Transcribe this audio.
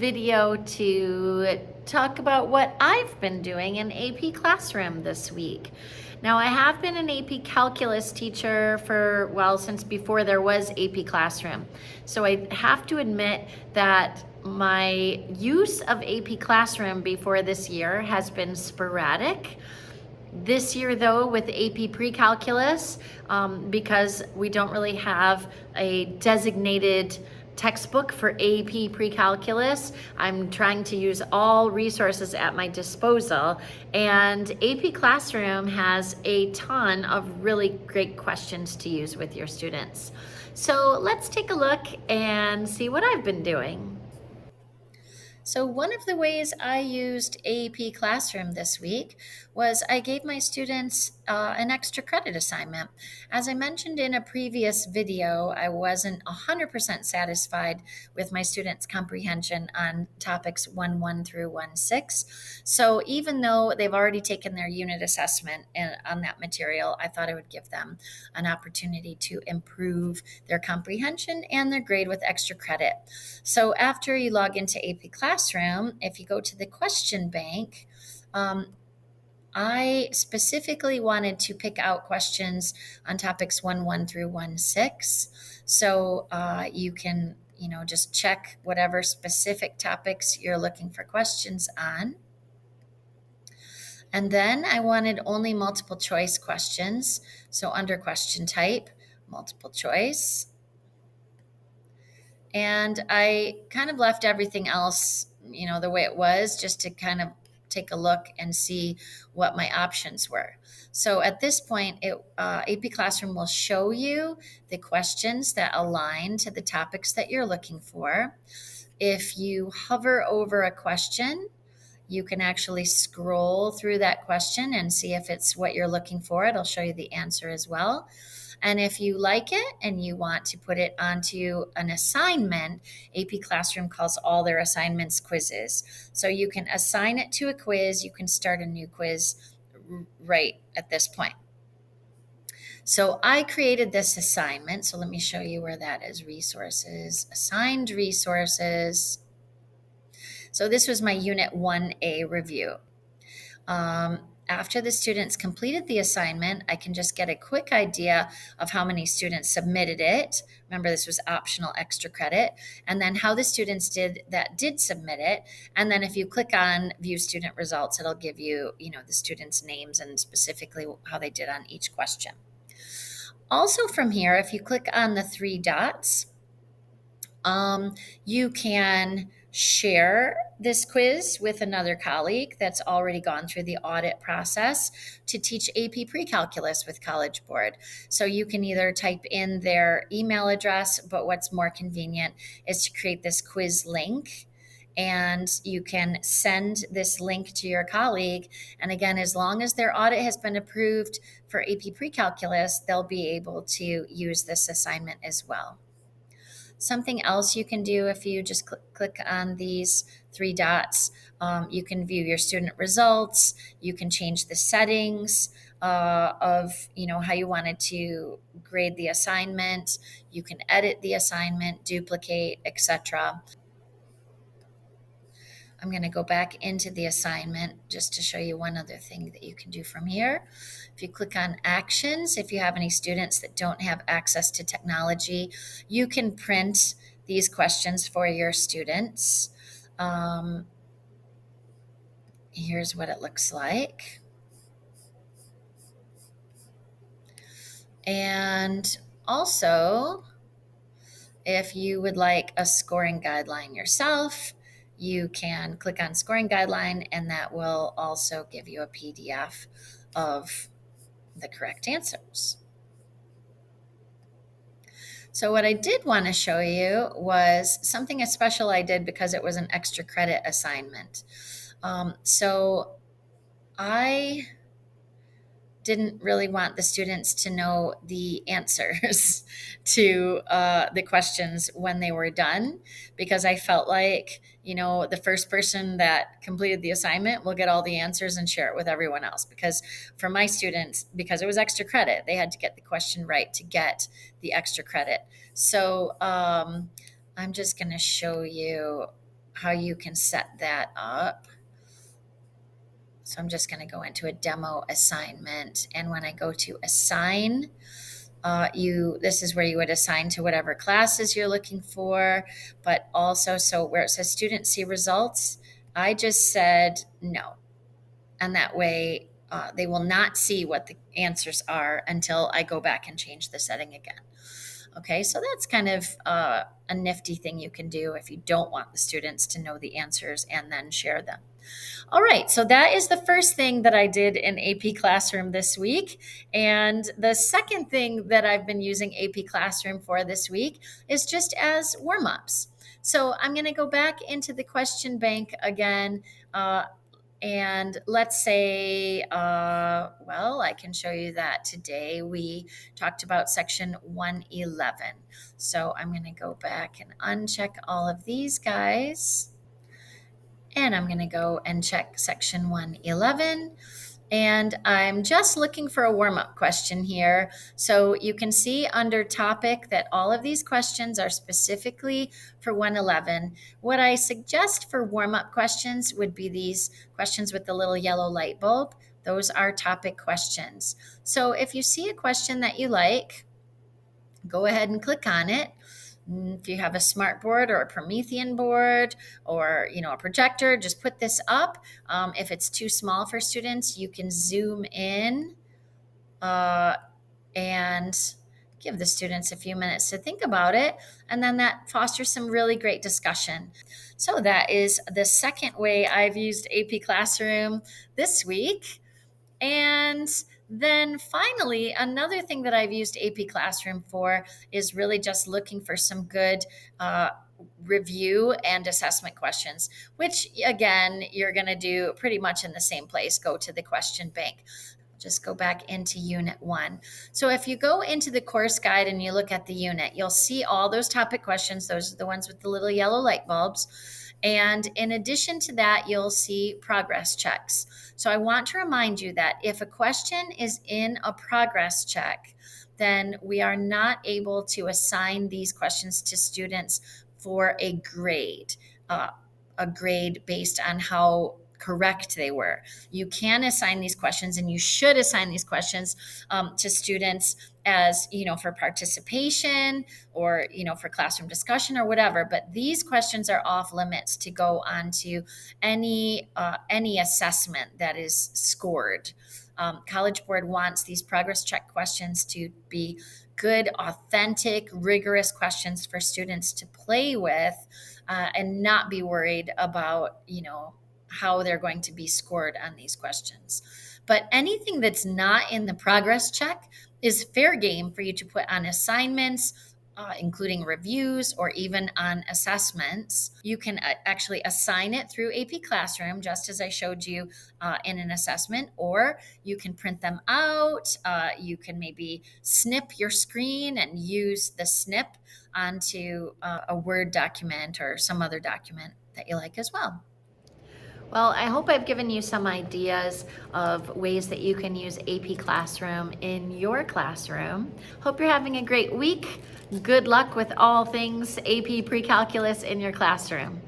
video to talk about what I've been doing in AP Classroom this week. Now, I have been an AP Calculus teacher for, well, since before there was AP Classroom. So I have to admit that my use of AP Classroom before this year has been sporadic. This year, though, with AP Pre-Calculus, because we don't really have a designated textbook for AP Pre-Calculus, I'm trying to use all resources at my disposal. And AP Classroom has a ton of really great questions to use with your students. So let's take a look and see what I've been doing. So one of the ways I used AP Classroom this week was I gave my students an extra credit assignment. As I mentioned in a previous video, I wasn't 100% satisfied with my students' comprehension on topics 1.1 through 1.6. So even though they've already taken their unit assessment on that material, I thought I would give them an opportunity to improve their comprehension and their grade with extra credit. So after you log into AP Classroom, if you go to the question bank, I specifically wanted to pick out questions on topics 1.1 through 1.6. So you can, just check whatever specific topics you're looking for questions on. And then I wanted only multiple choice questions. So under question type, multiple choice. And I kind of left everything else, the way it was, just to kind of take a look and see what my options were. So at this point, AP Classroom will show you the questions that align to the topics that you're looking for. If you hover over a question, you can actually scroll through that question and see if it's what you're looking for. It'll show you the answer as well. And if you like it and you want to put it onto an assignment, AP Classroom calls all their assignments quizzes. So you can assign it to a quiz. You can start a new quiz right at this point. So I created this assignment. So let me show you where that is. Resources, assigned resources. So this was my Unit 1A review. After the students completed the assignment, I can just get a quick idea of how many students submitted it. Remember, this was optional extra credit. And then how the students did submit it. And then if you click on View Student Results, it'll give you, the students' names and specifically how they did on each question. Also from here, if you click on the three dots, you can share this quiz with another colleague that's already gone through the audit process to teach AP Pre-Calculus with College Board. So you can either type in their email address, but what's more convenient is to create this quiz link. And you can send this link to your colleague. And again, as long as their audit has been approved for AP Pre-Calculus, they'll be able to use this assignment as well. Something else you can do if you just click on these three dots, you can view your student results. You can change the settings of how you wanted to grade the assignment. You can edit the assignment, duplicate, etc. I'm going to go back into the assignment just to show you one other thing that you can do from here. If you click on actions, if you have any students that don't have access to technology, you can print these questions for your students. Here's what it looks like. And also, if you would like a scoring guideline yourself, you can click on scoring guideline, and that will also give you a PDF of the correct answers. So what I did want to show you was something special I did because it was an extra credit assignment. So I didn't really want the students to know the answers to the questions when they were done, because I felt like, the first person that completed the assignment will get all the answers and share it with everyone else. Because for my students, because it was extra credit, they had to get the question right to get the extra credit. So I'm just going to show you how you can set that up. So I'm just going to go into a demo assignment. And when I go to assign, this is where you would assign to whatever classes you're looking for, but also, so where it says students see results, I just said no. And that way they will not see what the answers are until I go back and change the setting again. Okay, so that's kind of a nifty thing you can do if you don't want the students to know the answers and then share them. All right, so that is the first thing that I did in AP Classroom this week. And the second thing that I've been using AP Classroom for this week is just as warm-ups. So I'm going to go back into the question bank again. And let's say, well, I can show you that today we talked about section 111. So I'm going to go back and uncheck all of these guys. And I'm going to go and check section 111. And I'm just looking for a warm-up question here. So you can see under topic that all of these questions are specifically for 111. What I suggest for warm-up questions would be these questions with the little yellow light bulb. Those are topic questions. So if you see a question that you like, go ahead and click on it. If you have a smart board or a Promethean board or a projector, just put this up. If it's too small for students, you can zoom in and give the students a few minutes to think about it. And then that fosters some really great discussion. So that is the second way I've used AP Classroom this week. And then finally, another thing that I've used AP Classroom for is really just looking for some good review and assessment questions, which again, you're going to do pretty much in the same place. Go to the question bank. Just go back into Unit 1. So if you go into the course guide and you look at the unit, you'll see all those topic questions. Those are the ones with the little yellow light bulbs. And in addition to that, you'll see progress checks. So I want to remind you that if a question is in a progress check, then we are not able to assign these questions to students for a grade based on how correct they were. You can assign these questions, and you should assign these questions to students as, for participation or, for classroom discussion or whatever. But these questions are off limits to go onto any assessment that is scored. College Board wants these progress check questions to be good, authentic, rigorous questions for students to play with and not be worried about, how they're going to be scored on these questions. But anything that's not in the progress check is fair game for you to put on assignments, including reviews or even on assessments. You can actually assign it through AP Classroom, just as I showed you in an assessment, or you can print them out. You can maybe snip your screen and use the snip onto a Word document or some other document that you like as well. Well, I hope I've given you some ideas of ways that you can use AP Classroom in your classroom. Hope you're having a great week. Good luck with all things AP Pre-Calculus in your classroom.